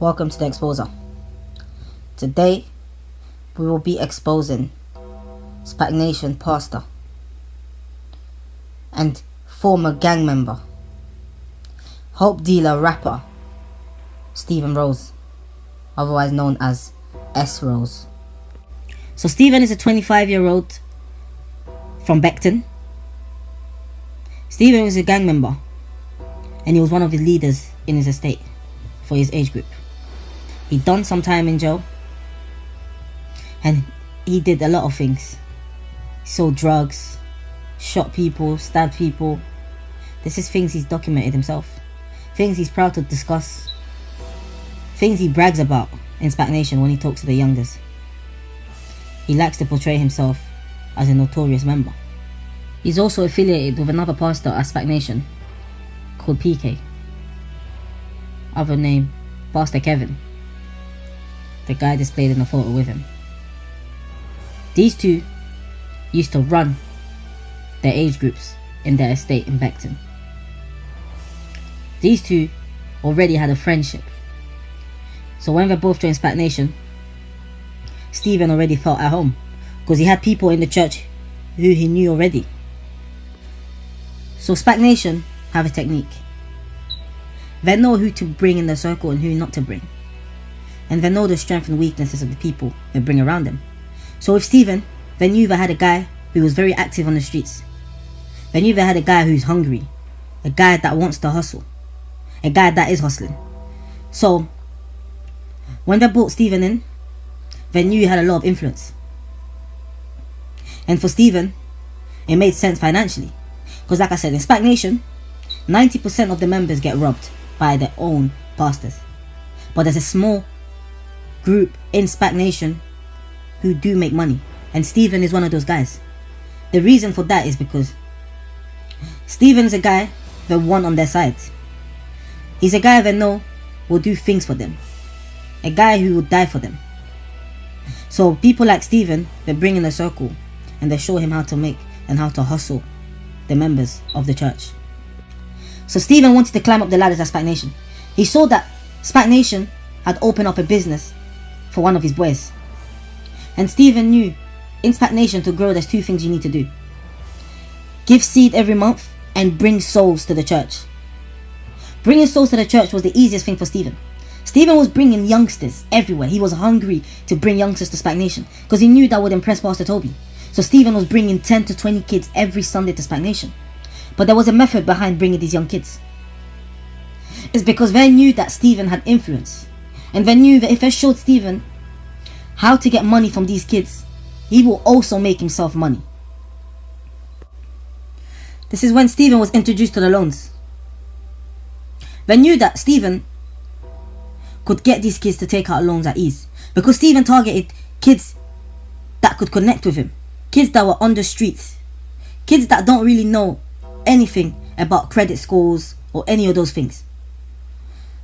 Welcome to the Exposer. Today we will be exposing Spac Nation pastor and former gang member, hope dealer rapper Stephen Rose, otherwise known as S Rose. So Stephen is a 25-year-old from Beckton. Stephen was a gang member and he was one of the leaders in his estate for his age group. He'd done some time in jail and he did a lot of things. He sold drugs, shot people, stabbed people. This is things he's documented himself, things he's proud to discuss, things he brags about in Spac Nation when he talks to the youngers. He likes to portray himself as a notorious member. He's also affiliated with another pastor at Spac Nation called PK. Other name, Pastor Kevin, the guy displayed in the photo with him. These two used to run their age groups in their estate in Beckton. These two already had a friendship. So when they both joined Spac Nation, Stephen already felt at home because he had people in the church who he knew already. So Spac Nation have a technique. They know who to bring in the circle and who not to bring. And they know the strengths and weaknesses of the people they bring around them. So with Stephen, they knew they had a guy who was very active on the streets. They knew they had a guy who's hungry, a guy that wants to hustle, a guy that is hustling. So when they brought Stephen in, they knew he had a lot of influence. And for Stephen, it made sense financially. Because like I said, in Spac Nation, 90% of the members get robbed by their own pastors. But there's a small group in Spac Nation who do make money. And Stephen is one of those guys. The reason for that is because Stephen's a guy they want on their side. He's a guy they know will do things for them. A guy who will die for them. So people like Stephen, they bring in a circle and they show him how to make and how to hustle the members of the church. So Stephen wanted to climb up the ladders at Spac Nation. He saw that Spac Nation had opened up a business for one of his boys. And Stephen knew in Spac Nation to grow there's two things you need to do. Give seed every month and bring souls to the church. Bringing souls to the church was the easiest thing for Stephen. Stephen was bringing youngsters everywhere. He was hungry to bring youngsters to Spac Nation because he knew that would impress Pastor Toby. So Stephen was bringing 10 to 20 kids every Sunday to Spac Nation. But there was a method behind bringing these young kids. It's because they knew that Stephen had influence. And they knew that if they showed Stephen how to get money from these kids, he will also make himself money. This is when Stephen was introduced to the loans. They knew that Stephen could get these kids to take out loans at ease. Because Stephen targeted kids that could connect with him. Kids that were on the streets. Kids that don't really know anything about credit scores or any of those things.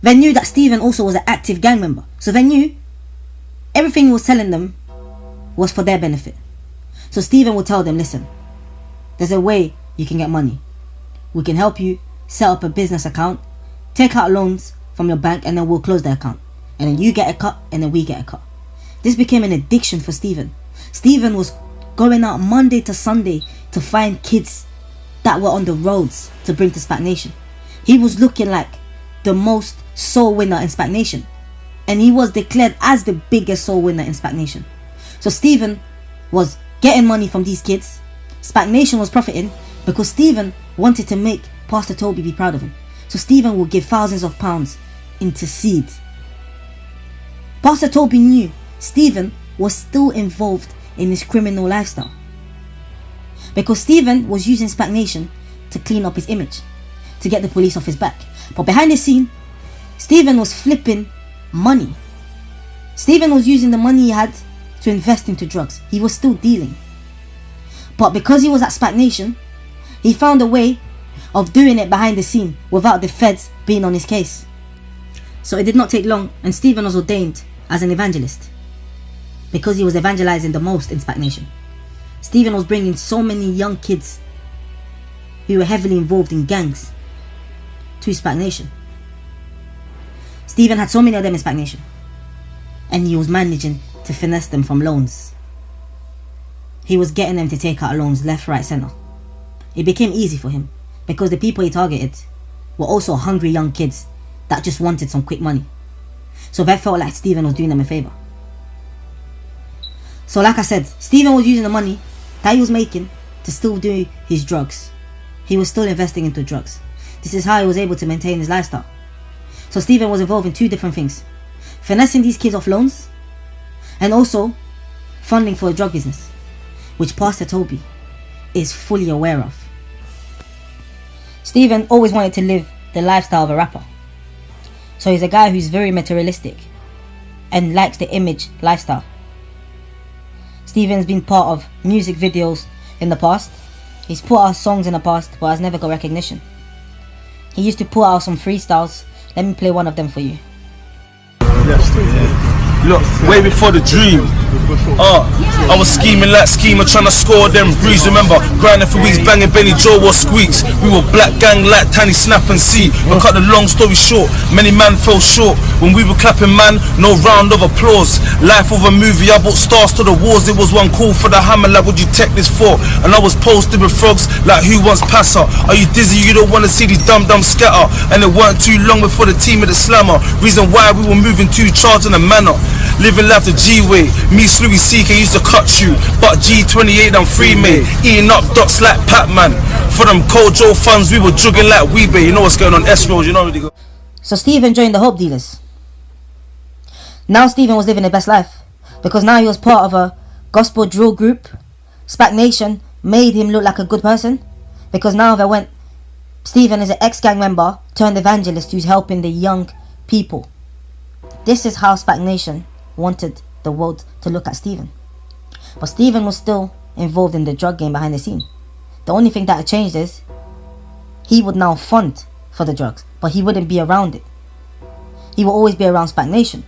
They knew that Stephen also was an active gang member. So they knew everything he was telling them was for their benefit. So Stephen would tell them, listen, there's a way you can get money. We can help you set up a business account, take out loans from your bank, and then we'll close the account. And then you get a cut and then we get a cut. This became an addiction for Stephen. Stephen was going out Monday to Sunday to find kids that were on the roads to bring to Spac Nation. He was looking like the most soul winner in Spac Nation. And he was declared as the biggest soul winner in Spac Nation. So Stephen was getting money from these kids. Spac Nation was profiting because Stephen wanted to make Pastor Toby be proud of him. So Stephen would give thousands of pounds into seeds. Pastor Toby knew Stephen was still involved in his criminal lifestyle. Because Stephen was using Spac Nation to clean up his image, to get the police off his back. But behind the scene, Stephen was flipping money. Stephen was using the money he had to invest into drugs. He was still dealing. But because he was at Spac Nation, he found a way of doing it behind the scene without the feds being on his case. So it did not take long and Stephen was ordained as an evangelist. Because he was evangelizing the most in Spac Nation. Stephen was bringing so many young kids who were heavily involved in gangs to Spac Nation. Stephen had so many of them in Spac Nation, and he was managing to finesse them from loans. He was getting them to take out loans left, right, centre. It became easy for him because the people he targeted were also hungry young kids that just wanted some quick money. So they felt like Stephen was doing them a favour. So like I said, Stephen was using the money that he was making to still do his drugs. He was still investing into drugs. This is how he was able to maintain his lifestyle. So Stephen was involved in two different things: finessing these kids off loans, and also funding for a drug business, which Pastor Toby is fully aware of. Stephen always wanted to live the lifestyle of a rapper. So he's a guy who's very materialistic and likes the image lifestyle. Stephen's been part of music videos in the past. He's put out songs in the past but has never got recognition. He used to put out some freestyles. Let me play one of them for you. Look, way before the dream. I was scheming like schemer, trying to score them breeze. Remember, grinding for weeks, banging Benny Joe or squeaks. We were black gang like Tiny Snap and C. But cut the long story short, many man fell short. When we were clapping, man, no round of applause. Life of a movie, I brought stars to the wars. It was one call for the hammer, like what you take this for? And I was posted with frogs, like who wants passer? Are you dizzy? You don't want to see these dumb scatter? And it weren't too long before the team of the slammer. Reason why we were moving too charged in a manner. Living life the G-way. Me, Louis CK used to cut you, but G28 I'm free, mate. Eating up dots like Pac-Man. For them Kojo funds, we were jugging like Weebay. You know what's going on, S-Rolls, you know what they go. So Stephen joined the Hope Dealers. Now Stephen was living the best life, because now he was part of a gospel drill group. Spac Nation made him look like a good person, because now they went, Stephen is an ex-gang member turned evangelist who's helping the young people. This is how Spac Nation wanted the world to look at Stephen. But Stephen was still involved in the drug game behind the scene. The only thing that had changed is he would now fund for the drugs, but he wouldn't be around it. He will always be around Spac Nation,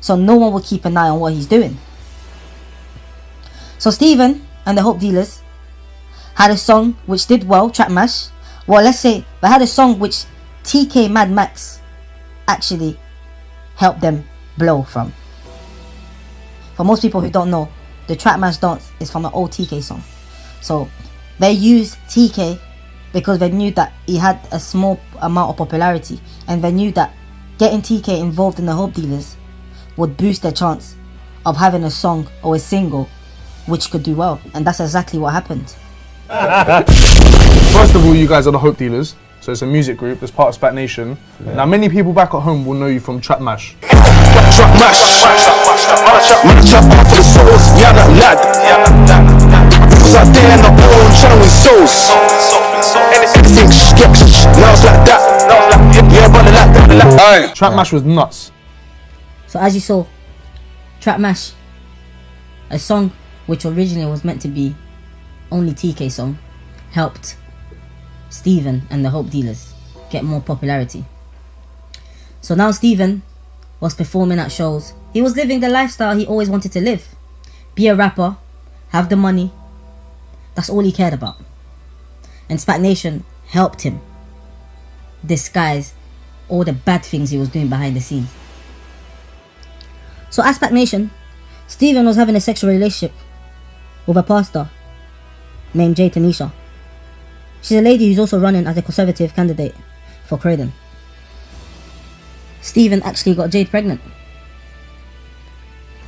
so no one will keep an eye on what he's doing. So Stephen and the Hope Dealers had a song which did well, Trap Mash. Well, let's say they had a song which TK Mad Max actually helped them blow from. For most people who don't know, the Trap Mash dance is from an old TK song. So they used TK because they knew that he had a small amount of popularity, and they knew that getting TK involved in the Hope Dealers would boost their chance of having a song or a single which could do well, and that's exactly what happened. First of all, you guys are the Hope Dealers, so it's a music group that's part of Spac Nation. Yeah. Now many people back at home will know you from Trap Mash. Trap Mash, trap for the souls, yeah that lad. Was out there in the own channel with souls. Anything now it's like that. Yeah, brother, like that. Trap Mash was nuts. So as you saw, Trap Mash, a song which originally was meant to be only TK song, helped Stephen and the Hope Dealers get more popularity. So now Stephen was performing at shows. He was living the lifestyle he always wanted to live. Be a rapper, have the money. That's all he cared about. And Spac Nation helped him disguise all the bad things he was doing behind the scenes. So at Spac Nation, Stephen was having a sexual relationship with a pastor named Jay Tanisha. She's a lady who's also running as a Conservative candidate for Croydon. Stephen actually got Jade pregnant.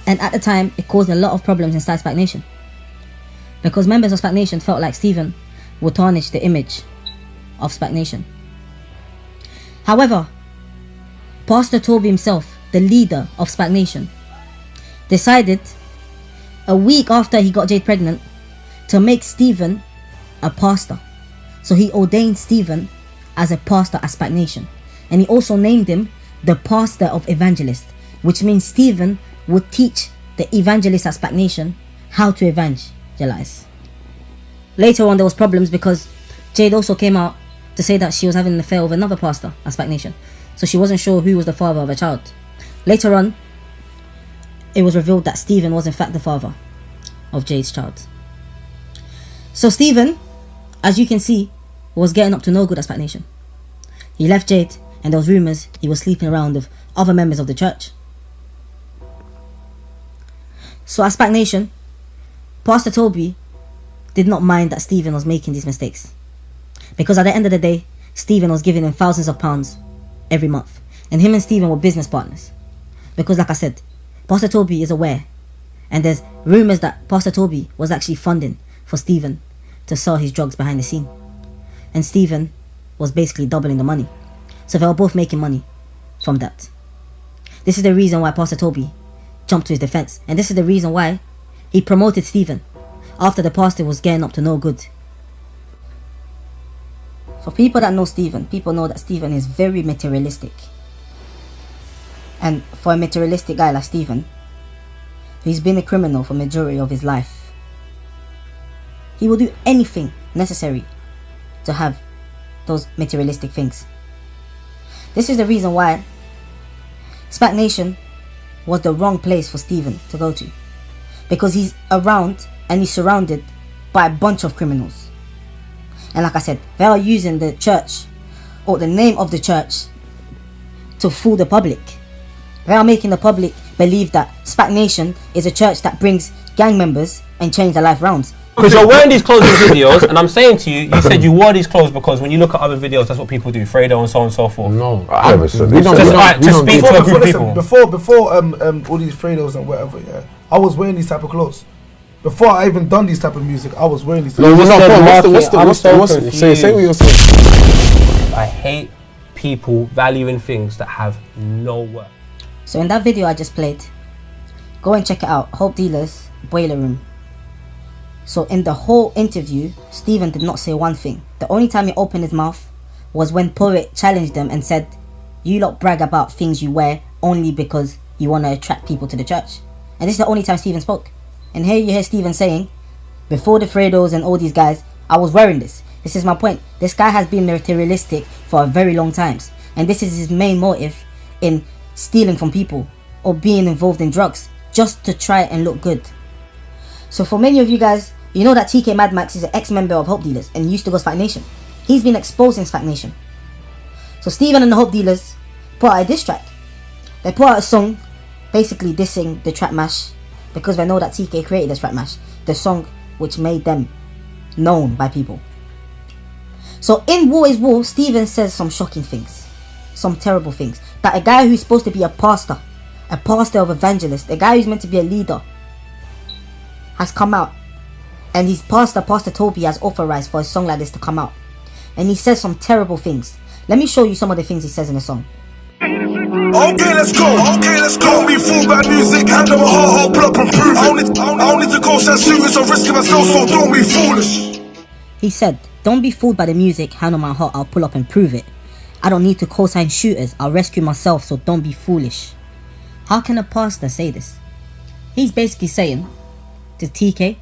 And at the time, it caused a lot of problems inside Spac Nation, because members of Spac Nation felt like Stephen would tarnish the image of Spac Nation. However, Pastor Toby himself, the leader of Spac Nation, decided a week after he got Jade pregnant to make Stephen a pastor. So he ordained Stephen as a pastor at Spac Nation, and he also named him the pastor of evangelists, which means Stephen would teach the evangelists at Spac Nation how to evangelize. Later on, there was problems because Jade also came out to say that she was having an affair with another pastor at Spac Nation, so she wasn't sure who was the father of her child. Later on, it was revealed that Stephen was in fact the father of Jade's child. So Stephen, as you can see, was getting up to no good at Spac Nation. He left Jade, and there was rumours he was sleeping around with other members of the church. So as Spac Nation, Pastor Toby did not mind that Stephen was making these mistakes. Because at the end of the day, Stephen was giving him thousands of pounds every month. And him and Stephen were business partners. Because like I said, Pastor Toby is aware. And there's rumours that Pastor Toby was actually funding for Stephen to sell his drugs behind the scene. And Stephen was basically doubling the money. So they were both making money from that. This is the reason why Pastor Toby jumped to his defense. And this is the reason why he promoted Stephen after the pastor was getting up to no good. For people that know Stephen, people know that Stephen is very materialistic. And for a materialistic guy like Stephen, he's been a criminal for the majority of his life. He will do anything necessary to have those materialistic things. This is the reason why Spac Nation was the wrong place for Stephen to go to. Because he's around and he's surrounded by a bunch of criminals. And like I said, they are using the church or the name of the church to fool the public. They are making the public believe that Spac Nation is a church that brings gang members and change their life rounds. Because you're wearing these clothes in videos, and I'm saying to you, you said you wore these clothes because when you look at other videos, that's what people do, Fredo and so on and so forth. No, I never said We that. don't. To speak to a group of people. Before all these Fredos and whatever, yeah, I was wearing these type of clothes. Before I even done these type of music, I was wearing these type No, of we're not. What's confused. say what you're saying. I hate people valuing things that have no worth. So in that video I just played, go and check it out. Hope Dealers Boiler Room. So in the whole interview, Stephen did not say one thing. The only time he opened his mouth was when Poet challenged them and said, "You lot brag about things you wear only because you want to attract people to the church." And this is the only time Stephen spoke. And here you hear Stephen saying, before the Fredos and all these guys, I was wearing this. This is my point. This guy has been materialistic for a very long time. And this is his main motive in stealing from people or being involved in drugs, just to try and look good. So for many of you guys, you know that TK Mad Max is an ex-member of Hope Dealers and used to go Spac Nation. He's been exposing Spac Nation. So Stephen and the Hope Dealers put out a diss track. They put out a song basically dissing the Trap Mash, because they know that TK created the Trap Mash, the song which made them known by people. So in War is War, Stephen says some shocking things, some terrible things, that a guy who's supposed to be a pastor of evangelist, a guy who's meant to be a leader, has come out, and his Pastor Toby has authorized for a song like this to come out, and he says some terrible things. Let me show you some of the things he says in the song. Okay, let's go. Don't be fooled by music. Hand on my heart, I'll pull up and prove it. I don't need to go so serious. I'm risking myself, so don't be foolish. He said, "Don't be fooled by the music, hand on my heart, I'll pull up and prove it. I don't need to co-sign shooters, I'll rescue myself, so don't be foolish." How can a pastor say this? He's basically saying to TK,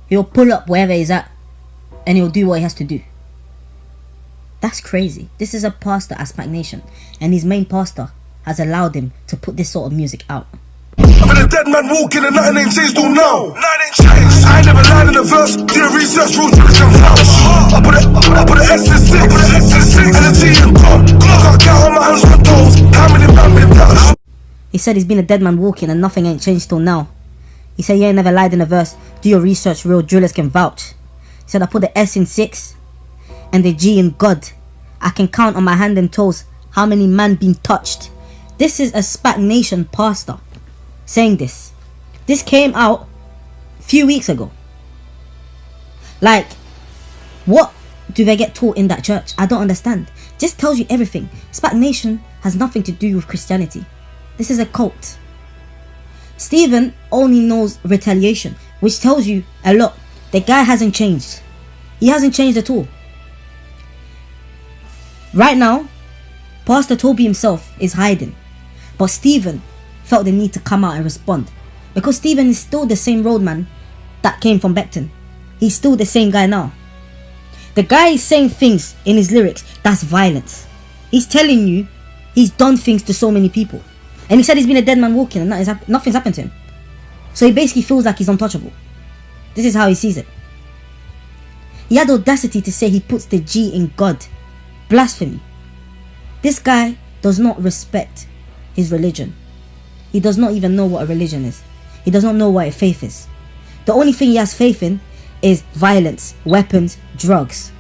he'll pull up wherever he's at and he'll do what he has to do. That's crazy. This is a pastor at Spac Nation, and his main pastor has allowed him to put this sort of music out. I've been a dead man walking and nothing ain't changed till now. I ain't never lied in a verse. Do your research, real tricks can vouch. I put an S in 6 and a T in God. Can't count on my hands on toes. How many man been touched? He said he's been a dead man walking and nothing ain't changed till now. He said he ain't never lied in a verse. Do your research, real drillers can vouch. He said I put the S in 6 and the G in God. I can count on my hand and toes how many man been touched. This is a Spac Nation pastor saying this. This came out a few weeks ago. Like, what do they get taught in that church? I don't understand. Just tells you everything. Spac Nation has nothing to do with Christianity. This is a cult. Stephen only knows retaliation, which tells you a lot. The guy hasn't changed. He hasn't changed at all. Right now, Pastor Toby himself is hiding, but Stephen felt the need to come out and respond, because Stephen is still the same roadman that came from Beckton. He's still the same guy now. The guy is saying things in his lyrics that's violence. He's telling you he's done things to so many people, and he said he's been a dead man walking and nothing's happened to him. So he basically feels like he's untouchable. This is how he sees it. He had the audacity to say he puts the G in God. Blasphemy. This guy does not respect his religion. He does not even know what a religion is. He does not know what a faith is. The only thing he has faith in is violence, weapons, drugs.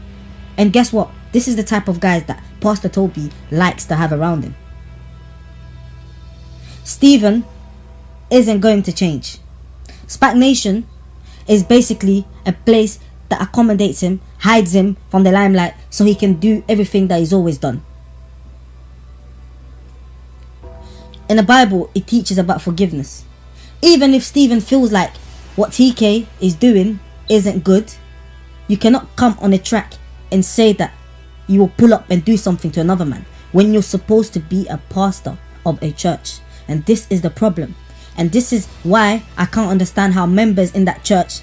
And guess what? This is the type of guys that Pastor Toby likes to have around him. Stephen isn't going to change. Spac Nation is basically a place that accommodates him, hides him from the limelight so he can do everything that he's always done. In the Bible, it teaches about forgiveness. Even if Stephen feels like what TK is doing isn't good, you cannot come on a track and say that you will pull up and do something to another man when you're supposed to be a pastor of a church. And this is the problem. And this is why I can't understand how members in that church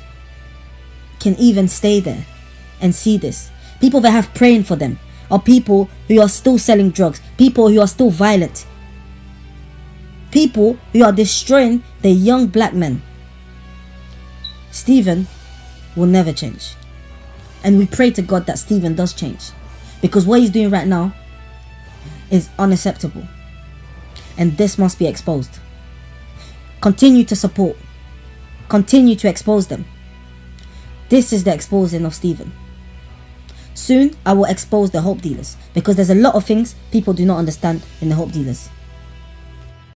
can even stay there and see this. People that have praying for them, or people who are still selling drugs, people who are still violent, people who are destroying the young black men. Stephen will never change. And we pray to God that Stephen does change. Because what he's doing right now is unacceptable. And this must be exposed. Continue to support. Continue to expose them. This is the exposing of Stephen. Soon I will expose the hope dealers. Because there's a lot of things people do not understand in the hope dealers.